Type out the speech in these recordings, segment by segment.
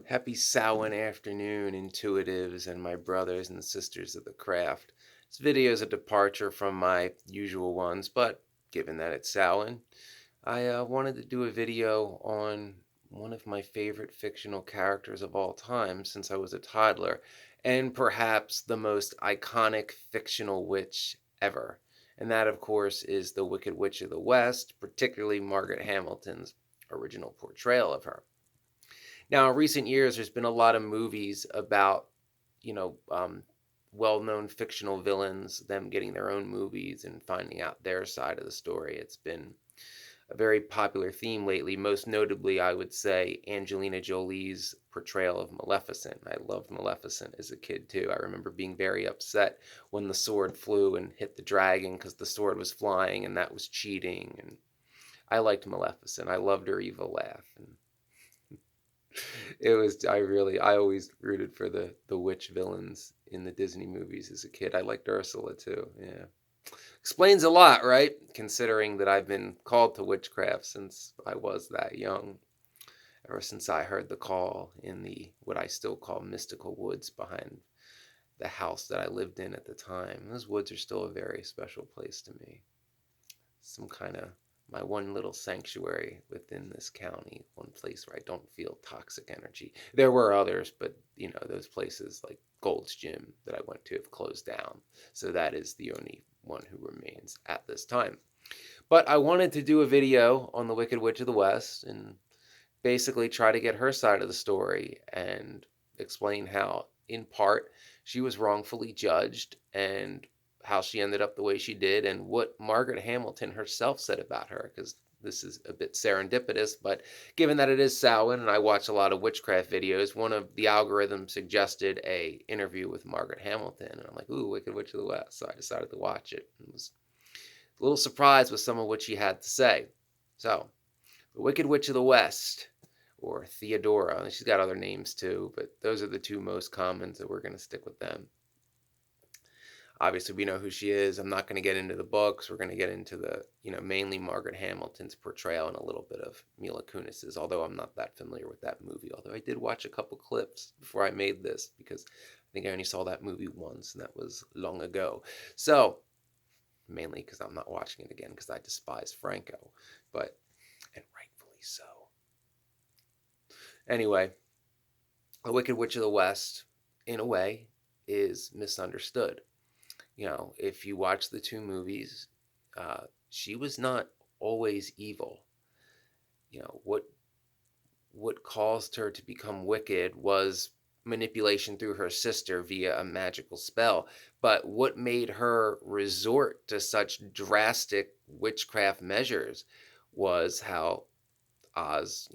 Happy Samhain afternoon, intuitives and my brothers and sisters of the craft. This video is a departure from my usual ones, but given that it's Samhain, I wanted to do a video on one of my favorite fictional characters of all time since I was a toddler, and perhaps the most iconic fictional witch ever. And that, of course, is the Wicked Witch of the West, particularly Margaret Hamilton's original portrayal of her. Now, in recent years, there's been a lot of movies about, you know, um, well-known fictional villains, them getting their own movies and finding out their side of the story. It's been a very popular theme lately. Most notably, I would say Angelina Jolie's portrayal of Maleficent. I loved Maleficent as a kid too. I remember being very upset when the sword flew and hit the dragon because the sword was flying and that was cheating. And I liked Maleficent. I loved her evil laugh. And I always rooted for the witch villains in the Disney movies as a kid. I liked Ursula too. Yeah. Explains a lot, right? Considering that I've been called to witchcraft since I was that young. Ever since I heard the call in the what I still call mystical woods behind the house that I lived in at the time. Those woods are still a very special place to me. Some kind of my one little sanctuary within this county, one place where I don't feel toxic energy. There were others, but those places like Gold's Gym that I went to have closed down. So that is the only one who remains at this time. But I wanted to do a video on the Wicked Witch of the West and basically try to get her side of the story and explain how, in part, she was wrongfully judged and how she ended up the way she did and what Margaret Hamilton herself said about her, because this is a bit serendipitous, but given that it is Samhain and I watch a lot of witchcraft videos, one of the algorithms suggested a interview with Margaret Hamilton, and I'm like, ooh, Wicked Witch of the West, so I decided to watch it and was a little surprised with some of what she had to say. So, the Wicked Witch of the West, or Theodora. She's got other names too, but those are the two most common, so we're going to stick with them. Obviously, we know who she is. I'm not going to get into the books. We're going to get into the, mainly Margaret Hamilton's portrayal and a little bit of Mila Kunis's, although I'm not that familiar with that movie. Although I did watch a couple clips before I made this because I think I only saw that movie once, and that was long ago. So, mainly because I'm not watching it again because I despise Franco, and rightfully so. Anyway, The Wicked Witch of the West, in a way, is misunderstood. If you watch the two movies, she was not always evil. What caused her to become wicked was manipulation through her sister via a magical spell. But what made her resort to such drastic witchcraft measures was how Oz,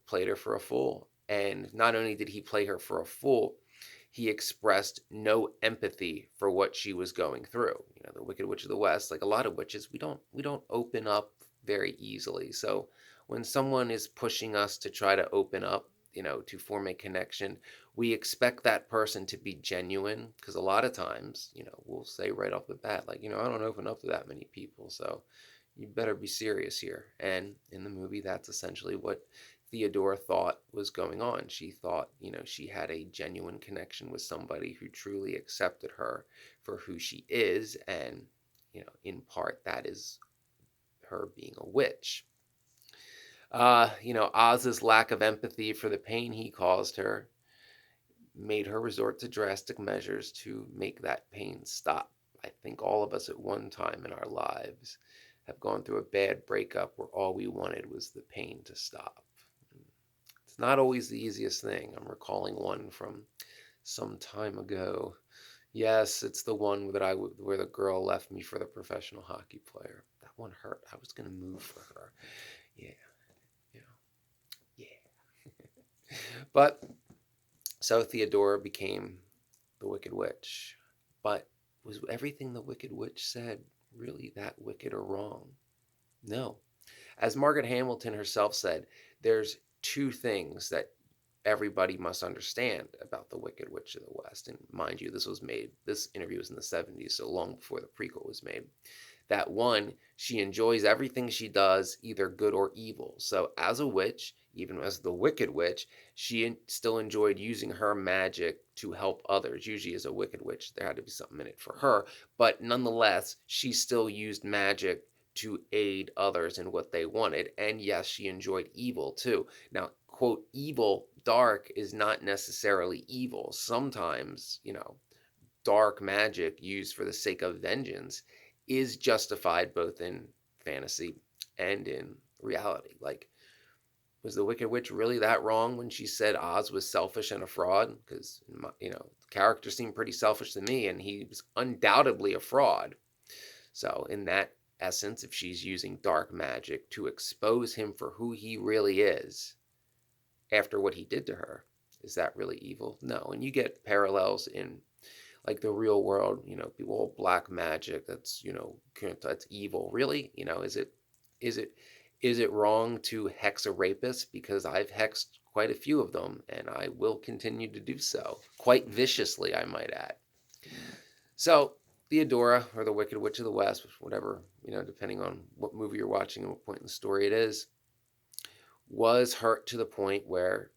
played her for a fool. And not only did he play her for a fool, he expressed no empathy for what she was going through. The Wicked Witch of the West, like a lot of witches, we don't open up very easily. So when someone is pushing us to try to open up, to form a connection, we expect that person to be genuine because a lot of times, we'll say right off the bat, like, I don't open up to that many people, so you better be serious here. And in the movie, that's essentially what Theodora thought was going on. She thought, she had a genuine connection with somebody who truly accepted her for who she is. And, in part, that is her being a witch. Oz's lack of empathy for the pain he caused her made her resort to drastic measures to make that pain stop. I think all of us at one time in our lives have gone through a bad breakup where all we wanted was the pain to stop. It's not always the easiest thing. I'm recalling one from some time ago. Yes, it's the one where the girl left me for the professional hockey player. That one hurt. I was going to move for her. Yeah, you know, yeah. But so Theodora became the Wicked Witch. But was everything the Wicked Witch said really that wicked or wrong? No. As Margaret Hamilton herself said, there's two things that everybody must understand about the Wicked Witch of the West. And mind you, this interview was in the 70s, so long before the prequel was made. that one, she enjoys everything she does, either good or evil. So as a witch, even as the Wicked Witch, still enjoyed using her magic to help others. Usually, as a Wicked Witch, there had to be something in it for her, but nonetheless, she still used magic to aid others in what they wanted. And yes, she enjoyed evil too. Now, quote, evil, dark is not necessarily evil. Sometimes, dark magic used for the sake of vengeance is justified both in fantasy and in reality. Like, was the Wicked Witch really that wrong when she said Oz was selfish and a fraud? Because, the character seemed pretty selfish to me, and he was undoubtedly a fraud. So, in that essence, if she's using dark magic to expose him for who he really is after what he did to her, is that really evil? No. And you get parallels in like the real world, people, black magic, that's evil. Really? Is it is it wrong to hex a rapist? Because I've hexed quite a few of them, and I will continue to do so, quite viciously, I might add. So Theodora, or the Wicked Witch of the West, whatever, depending on what movie you're watching and what point in the story it is, was hurt to the point where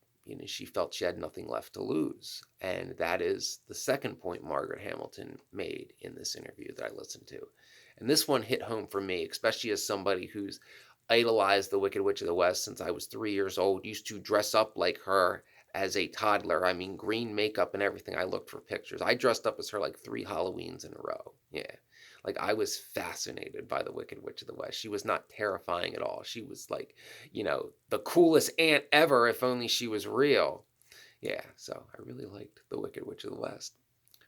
she felt she had nothing left to lose. And that is the second point Margaret Hamilton made in this interview that I listened to. And this one hit home for me, especially as somebody who's idolized the Wicked Witch of the West since I was 3 years old, used to dress up like her as a toddler. I mean, green makeup and everything. I looked for pictures. I dressed up as her like 3 Halloweens in a row. Yeah. Like, I was fascinated by the Wicked Witch of the West. She was not terrifying at all. She was like, the coolest aunt ever, if only she was real. Yeah, so I really liked the Wicked Witch of the West.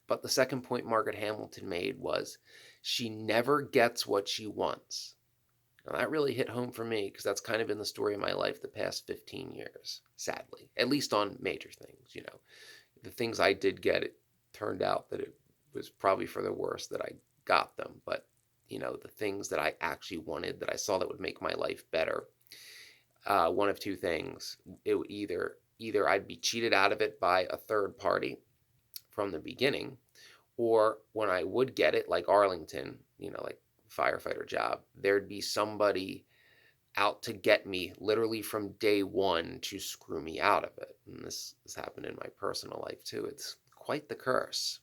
But the second point Margaret Hamilton made was she never gets what she wants. Now, that really hit home for me because that's kind of been the story of my life the past 15 years, sadly, at least on major things. The things I did get, it turned out that it was probably for the worst that I got them. But, the things that I actually wanted, that I saw that would make my life better, one of two things. It would either I'd be cheated out of it by a third party from the beginning, or when I would get it, like Arlington, like firefighter job, there'd be somebody out to get me literally from day one to screw me out of it. And this has happened in my personal life too. It's quite the curse,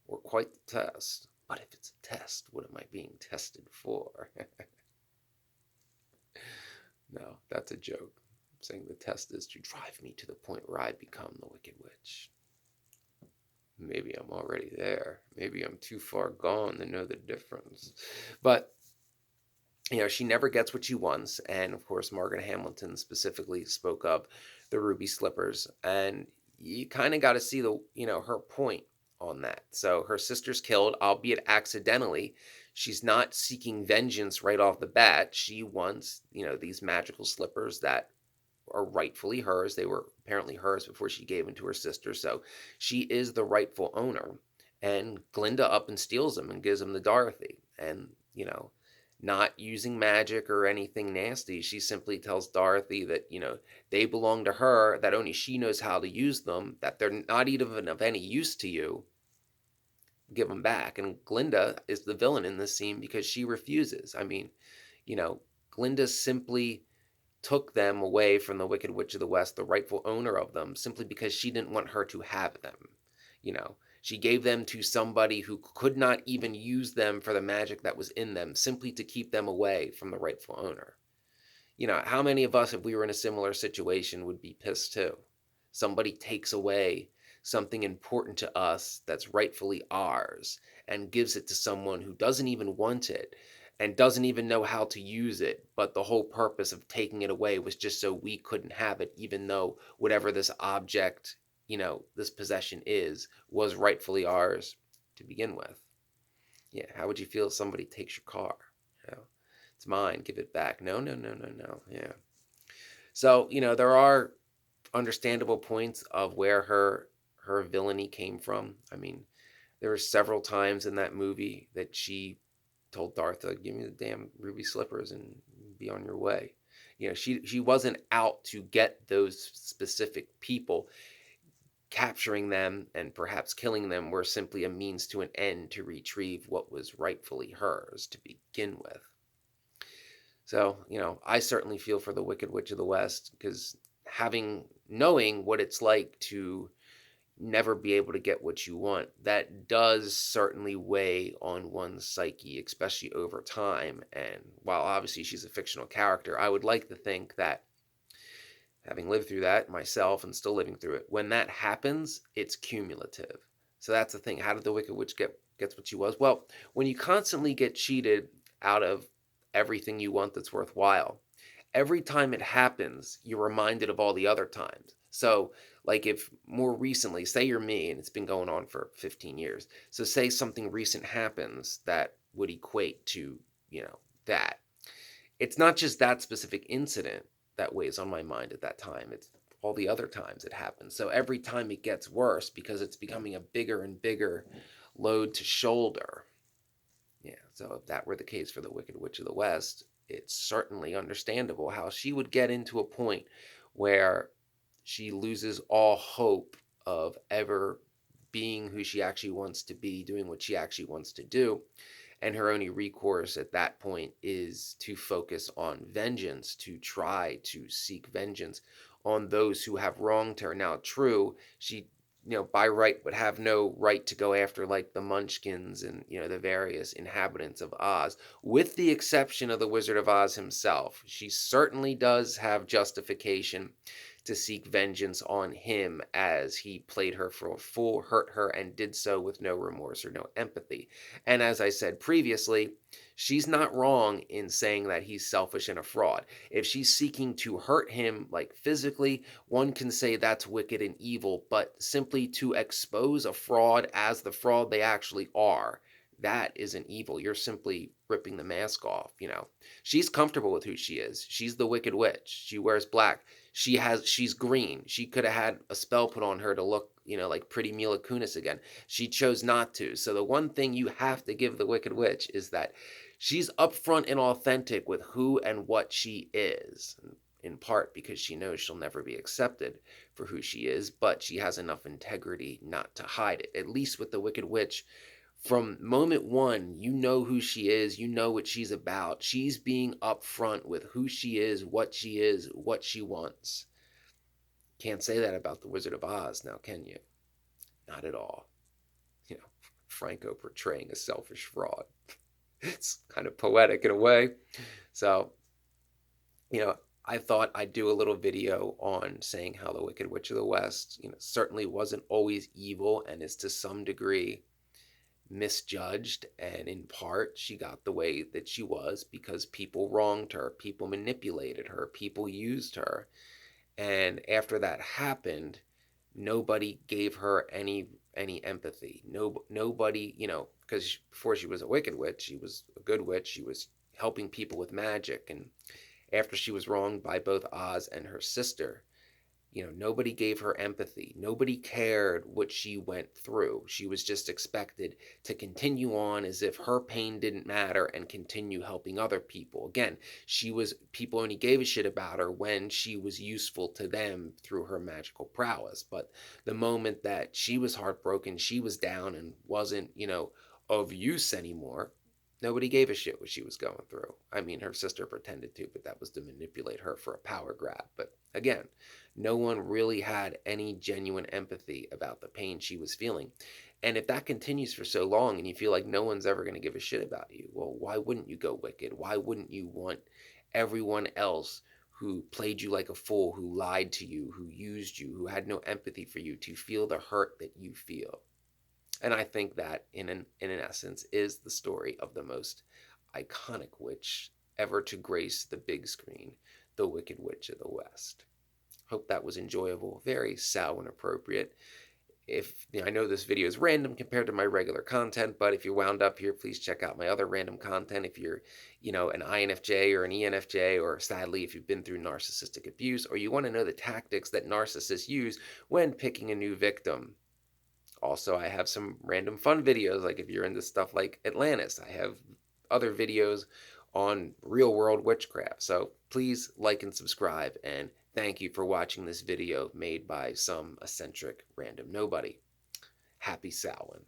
or quite the test. But if it's a test, what am I being tested for? No, that's a joke. I'm saying the test is to drive me to the point where I become the Wicked Witch. Maybe I'm already there. Maybe I'm too far gone to know the difference. But, she never gets what she wants. And of course, Margaret Hamilton specifically spoke of the ruby slippers. And you kind of got to see her point on that. So her sister's killed, albeit accidentally. She's not seeking vengeance right off the bat. She wants, these magical slippers that are rightfully hers. They were apparently hers before she gave them to her sister. So she is the rightful owner. And Glinda up and steals them and gives them to Dorothy. And, not using magic or anything nasty. She simply tells Dorothy that, they belong to her, that only she knows how to use them, that they're not even of any use to you. Give them back. And Glinda is the villain in this scene because she refuses. I mean, Glinda simply took them away from the Wicked Witch of the West, the rightful owner of them, simply because she didn't want her to have them. She gave them to somebody who could not even use them for the magic that was in them, simply to keep them away from the rightful owner. How many of us, if we were in a similar situation, would be pissed too? Somebody takes away something important to us that's rightfully ours and gives it to someone who doesn't even want it and doesn't even know how to use it, but the whole purpose of taking it away was just so we couldn't have it, even though whatever this object, this possession was rightfully ours to begin with. Yeah, how would you feel if somebody takes your car? It's mine, give it back. No, no, no, no, no. Yeah. So, there are understandable points of where her villainy came from. I mean, there were several times in that movie that she told Dartha, "Give me the damn ruby slippers and be on your way." She wasn't out to get those specific people. capturing them and perhaps killing them were simply a means to an end to retrieve what was rightfully hers to begin with. So, I certainly feel for the Wicked Witch of the West because knowing what it's like to never be able to get what you want, that does certainly weigh on one's psyche, especially over time. And while obviously she's a fictional character, I would like to think that having lived through that myself and still living through it, when that happens, it's cumulative. So that's the thing. How did the Wicked Witch gets what she was? Well, when you constantly get cheated out of everything you want that's worthwhile, every time it happens, you're reminded of all the other times. So, like if more recently, say you're me and it's been going on for 15 years. So say something recent happens that would equate to, that. It's not just that specific incident that weighs on my mind at that time. It's all the other times it happens. So every time it gets worse because it's becoming a bigger and bigger load to shoulder. Yeah, so if that were the case for the Wicked Witch of the West, it's certainly understandable how she would get into a point where she loses all hope of ever being who she actually wants to be, doing what she actually wants to do. And her only recourse at that point is to focus on vengeance, to try to seek vengeance on those who have wronged her. Now, true, she, by right would have no right to go after like the Munchkins and, the various inhabitants of Oz, with the exception of the Wizard of Oz himself. She certainly does have justification to seek vengeance on him as he played her for a fool, hurt her, and did so with no remorse or no empathy. And as I said previously, she's not wrong in saying that he's selfish and a fraud. If she's seeking to hurt him, like physically, one can say that's wicked and evil, but simply to expose a fraud as the fraud they actually are, that isn't evil. You're simply ripping the mask off, She's comfortable with who she is. She's the Wicked Witch. She wears black. She's green. She could have had a spell put on her to look, like pretty Mila Kunis again. She chose not to. So the one thing you have to give the Wicked Witch is that she's upfront and authentic with who and what she is. In part because she knows she'll never be accepted for who she is, but she has enough integrity not to hide it. At least with the Wicked Witch, from moment one, you know who she is, you know what she's about. She's being upfront with who she is, what she wants. Can't say that about the Wizard of Oz now, can you? Not at all. Franco portraying a selfish fraud. It's kind of poetic in a way. So, I thought I'd do a little video on saying how the Wicked Witch of the West, certainly wasn't always evil and is to some degree misjudged, and in part she got the way that she was because people wronged her, people manipulated her, people used her. And after that happened, nobody gave her any empathy. Nobody, because before she was a wicked witch, she was a good witch. She was helping people with magic. And after she was wronged by both Oz and her sister, nobody gave her empathy. Nobody cared what she went through. She was just expected to continue on as if her pain didn't matter and continue helping other people. Again, people only gave a shit about her when she was useful to them through her magical prowess. But the moment that she was heartbroken, she was down and wasn't, of use anymore, nobody gave a shit what she was going through. I mean, her sister pretended to, but that was to manipulate her for a power grab. But again, no one really had any genuine empathy about the pain she was feeling. And if that continues for so long and you feel like no one's ever going to give a shit about you, well, why wouldn't you go wicked? Why wouldn't you want everyone else who played you like a fool, who lied to you, who used you, who had no empathy for you, to feel the hurt that you feel? And I think that, in an essence, is the story of the most iconic witch ever to grace the big screen, the Wicked Witch of the West. Hope that was enjoyable, very Samhain appropriate. I know this video is random compared to my regular content, but if you wound up here, please check out my other random content. If you're, an INFJ or an ENFJ, or sadly, if you've been through narcissistic abuse, or you want to know the tactics that narcissists use when picking a new victim. Also, I have some random fun videos, like if you're into stuff like Atlantis, I have other videos on real world witchcraft. So please like and subscribe, and Thank you for watching this video made by some eccentric random nobody. Happy Samhain.